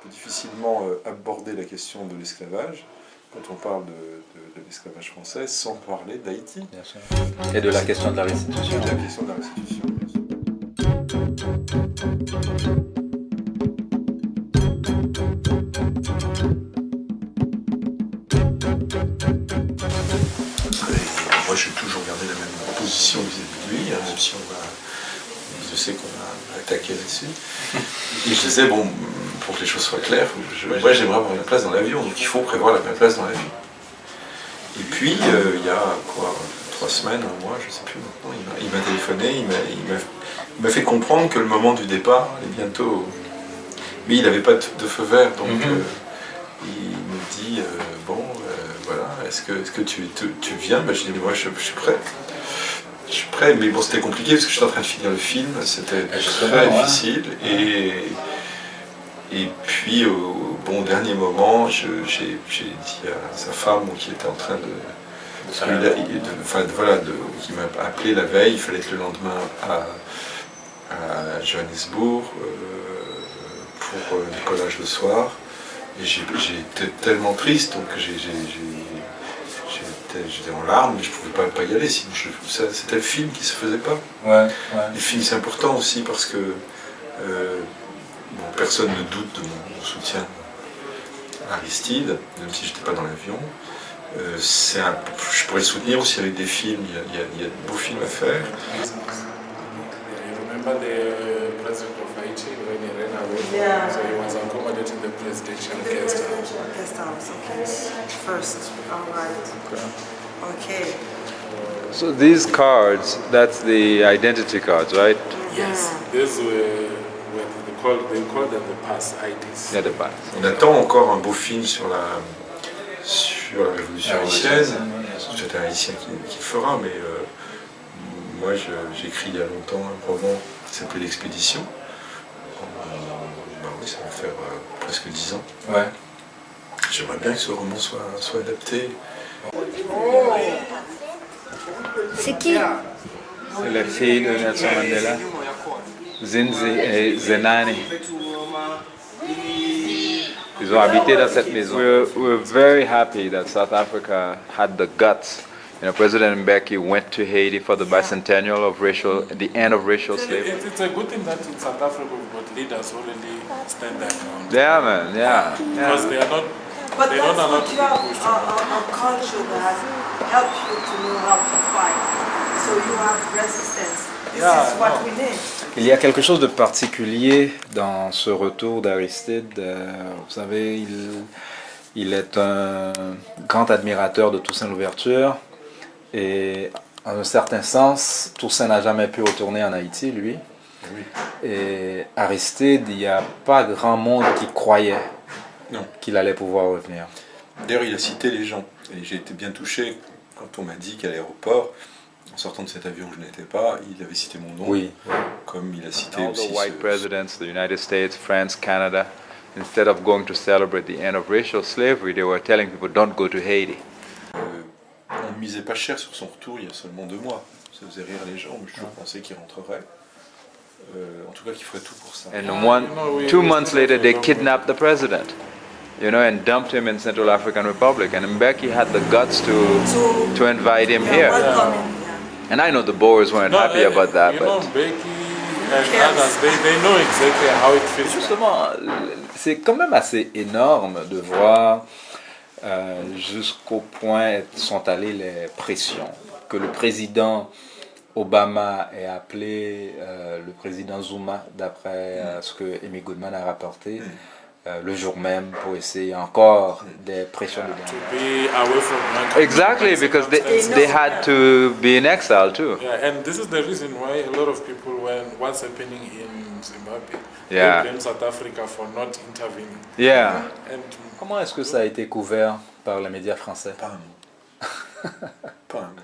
peut difficilement aborder la question de l'esclavage quand on parle de l'esclavage français sans parler d'Haïti. Bien sûr. Et de la question de la restitution. Et de la question de la restitution, bien sûr. Moi, j'ai toujours gardé la même position vis-à-vis de lui, hein, même si je sais qu'on a attaqué là-dessus. Et je disais, bon, pour que les choses soient claires, moi j'aimerais avoir une place dans l'avion, donc il faut prévoir la place dans l'avion. Et puis, il y a quoi, 3 semaines, un mois, je ne sais plus maintenant, il m'a téléphoné, il m'a fait comprendre que le moment du départ est bientôt. Mais il n'avait pas de feu vert, donc il me dit, voilà, est-ce que tu viens? Ben, je dis, moi je suis prêt. Je suis prêt, mais bon, c'était compliqué parce que j'étais en train de finir le film, c'était très difficile. Et puis, au dernier moment, j'ai dit à sa femme qui était en train qui m'a appelé la veille, il fallait être le lendemain à Johannesburg pour le collage le soir. Et j'étais tellement triste, donc j'étais en larmes, mais je ne pouvais pas y aller, sinon c'était le film qui ne se faisait pas. Ouais. Le film, c'est important aussi parce que personne ne doute de mon soutien à Aristide, même si je n'étais pas dans l'avion. Je pourrais le soutenir aussi avec des films, il y a de beaux films à faire. Yeah. So he was accommodated in the presidential guest house. Okay. First, all right. Okay. So these cards, that's the identity cards, right? Yes. These they call them the pass IDs. Yeah, the pass. On attend encore un beau film sur la révolution haïtienne. C'est un haïtien qui le fera, mais moi j'ai écrit il y a longtemps un roman qui s'appelait L'Expédition. Oui, ça va faire presque 10 ans. Ouais. J'aimerais bien que ce roman soit adapté. C'est qui? C'est la fille de Nelson Mandela, Zinzi et Zenani. Ils ont habité dans cette maison. We're very happy that South Africa had the guts. You know, President Mbeki went to Haiti for the bicentennial of the end of racial slavery. It's a good thing that in South Africa we've got leaders who really stand their ground. Yeah, man, yeah. Because they are not. But they that's don't allow what you have a culture that helps you to know how to fight. So you have resistance. This is what we need. Il y a quelque chose de particulier dans ce retour d'Aristide. Vous savez, il est un grand admirateur de Toussaint Louverture. Et en un certain sens, Toussaint n'a jamais pu retourner en Haïti, lui. Oui. Et Aristide, il n'y a pas grand monde qui croyait qu'il allait pouvoir revenir. D'ailleurs, il a cité les gens. Et j'ai été bien touché quand on m'a dit qu'à l'aéroport, en sortant de cet avion où je n'étais pas, il avait cité mon nom. Oui. Comme il a cité All aussi the white presidents, the United States, France, Canada, instead of going to celebrate the end of racial slavery, they were telling people, don't go to Haiti. On ne misait pas cher sur son retour il y a seulement 2 mois. Ça faisait rire les gens, mais je toujours pensé qu'il rentrerait. En tout cas, qu'il ferait tout pour ça. And 2 months later, they kidnapped the president, you know, and dumped him in Central African Republic. And Mbeki had the guts to invite him here. And I know the Boers weren't happy about that, you but know, Mbeki and others, they know exactly how it feels. justement, c'est quand même assez énorme de voir jusqu'au point sont allées les pressions, que le président Obama ait appelé le président Zuma, d'après ce que Amy Goodman a rapporté, le jour même pour essayer encore des pressions de guerre. Exactly, because they had to be in exile too. Yeah, and this is the reason why a lot of people, when what's happening in Zimbabwe, Yeah. they blame South Africa for not intervening. Yeah. And Comment est-ce que ça a été couvert par les médias français? Pas un mot. Pas un mot.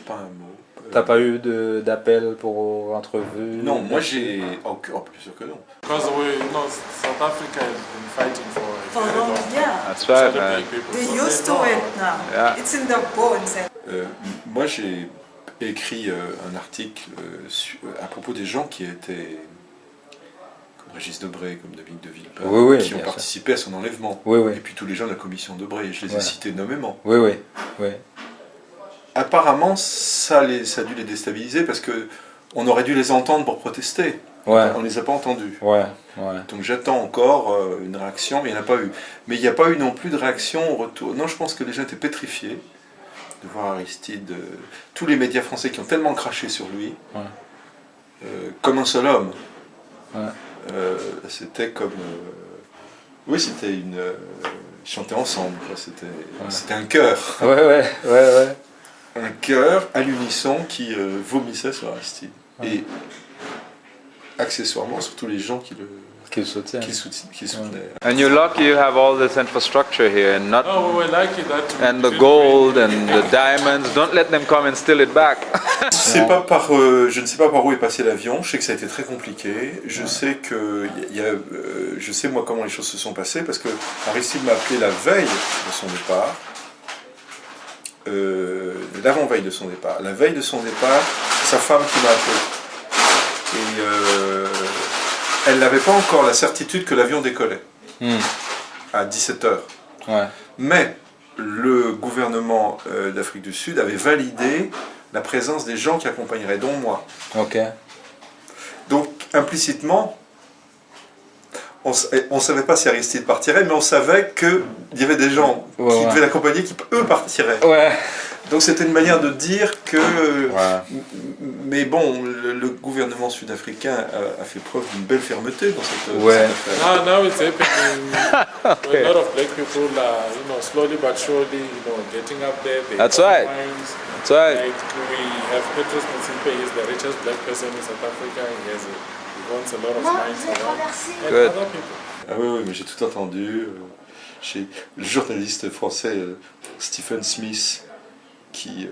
Pas un mot. T'as pas eu d'appel pour entrevue? Non, moi j'ai. Oh, plus sûr que non. because South Africa has been fighting for For very long, long. yeah. That's right, So man. They're used to it now. Yeah. It's in their bones. Moi j'ai écrit un article à propos des gens qui étaient. Comment Régis Debray, comme Dominique de Villepin, Oui, qui ont bien participé à son enlèvement. Oui, oui. Et puis tous les gens de la commission Debray, je les ai cités nommément. Oui, oui, oui. Apparemment, ça a dû les déstabiliser parce que on aurait dû les entendre pour protester. Ouais. On ne les a pas entendus. Ouais. Donc j'attends encore une réaction, mais il n'y en a pas eu. Mais il n'y a pas eu non plus de réaction au retour. Non, je pense que les gens étaient pétrifiés de voir Aristide. Tous les médias français qui ont tellement craché sur lui, comme un seul homme. Ouais. C'était comme... oui, c'était une... ils chantaient ensemble, quoi. C'était un chœur. Ouais. Un chœur à l'unisson qui vomissait sur Aristide. Ouais. Et accessoirement, surtout les gens qui soutenaient. And you're lucky you have all this infrastructure here and not... No, we were lucky that... And the gold and the diamonds, don't let them come and steal it back. Je ne sais pas par où est passé l'avion, je sais que ça a été très compliqué, je sais que je sais moi comment les choses se sont passées, parce que Aristide m'a appelé la veille de son départ, l'avant-veille de son départ. La veille de son départ, c'est sa femme qui m'a appelé. Et elle n'avait pas encore la certitude que l'avion décollait à 17h. Ouais. Mais le gouvernement d'Afrique du Sud avait validé la présence des gens qui accompagneraient, dont moi. Ok. Donc, implicitement, on ne savait pas si Aristide partirait, mais on savait qu'il y avait des gens qui devaient l'accompagner, qui eux partiraient. Ouais. Donc c'était une manière de dire que... Mais bon, le gouvernement sud-africain a fait preuve d'une belle fermeté dans cette affaire. Now it's happening. A lot of black people are, slowly but surely, getting up there. That's right. That's right. Like we have Petrus Motsepe, he's the richest black person in South Africa. He owns a lot of mines around. And other people. Ah oui, mais j'ai tout entendu. Chez le journaliste français Stephen Smith, qui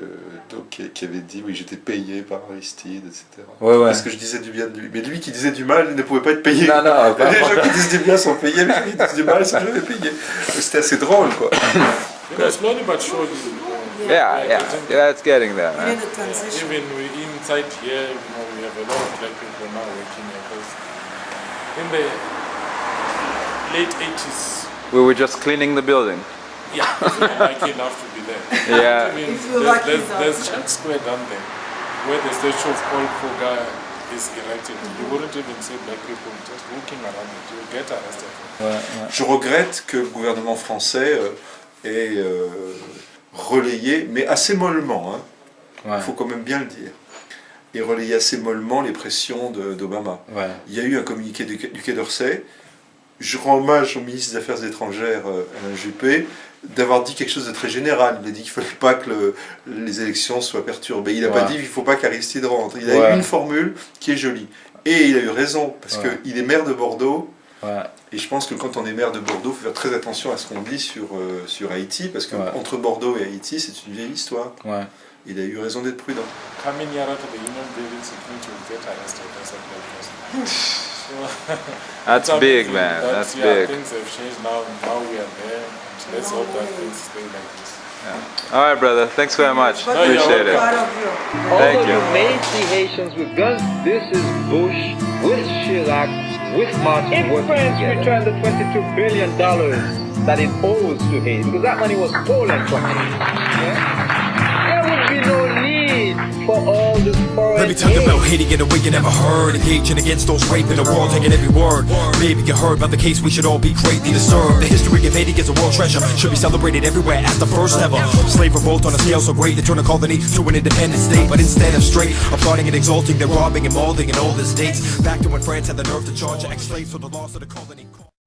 avait dit oui, j'étais payé par Aristide, etc. Parce que je disais du bien de lui. Mais lui qui disait du mal, il ne pouvait pas être payé. Non, les gens qui disent du bien sont payés, les gens qui disent du mal sont jamais payés. C'était assez drôle, quoi. Slowly but surely. Yeah, it's getting there. We need a transition. Even inside here, we have a lot of black people now working here. Because in the late 80s, we were just cleaning the building. Yeah, if you're lucky enough to be there. Yeah. I mean, there's Jack Square down there, where the statue of Paul Kruger is erected. You wouldn't even see black people just walking around it. You would get arrested. Je regrette que le gouvernement français ait relayé, mais assez mollement, il faut quand même bien le dire, et relayé assez mollement les pressions d'Obama. Il y a eu un communiqué du Quai d'Orsay. Je rends hommage au ministre des Affaires étrangères, Alain Juppé, d'avoir dit quelque chose de très général. Il a dit qu'il ne fallait pas que les élections soient perturbées. Il n'a pas dit qu'il ne faut pas qu'Aristide rentre. Il a eu une formule qui est jolie. Et il a eu raison, parce qu'il est maire de Bordeaux. Et je pense que quand on est maire de Bordeaux, il faut faire très attention à ce qu'on dit sur Haïti, parce qu'entre Bordeaux et Haïti, c'est une vieille histoire. Il a eu raison d'être prudent. Coming here to the Union Building, you will get arrested as a black person. That's big, man. That's big. Things have changed now. Now we are there. Let's hope that things stay like this. All right, brother. Thanks very much. But Appreciate it. proud of you. Thank you. You may see Haitians with guns. This is Bush with Chirac with Martin. If France returned the $22 billion that it owes to Haiti, because that money was stolen from Haiti, there would be no need for all this foreign. Let me talk about Haiti in a way you never heard. Engaging against those raping the world, taking every word. Maybe you heard about the case, we should all be greatly disturbed. The history of Haiti is a world treasure, should be celebrated everywhere as the first ever slave revolt on a scale so great they turn a colony to an independent state. But instead of straight applauding and exalting, they're robbing and mauling in all the states. Back to when France had the nerve to charge ex-slaves for the loss of the colony.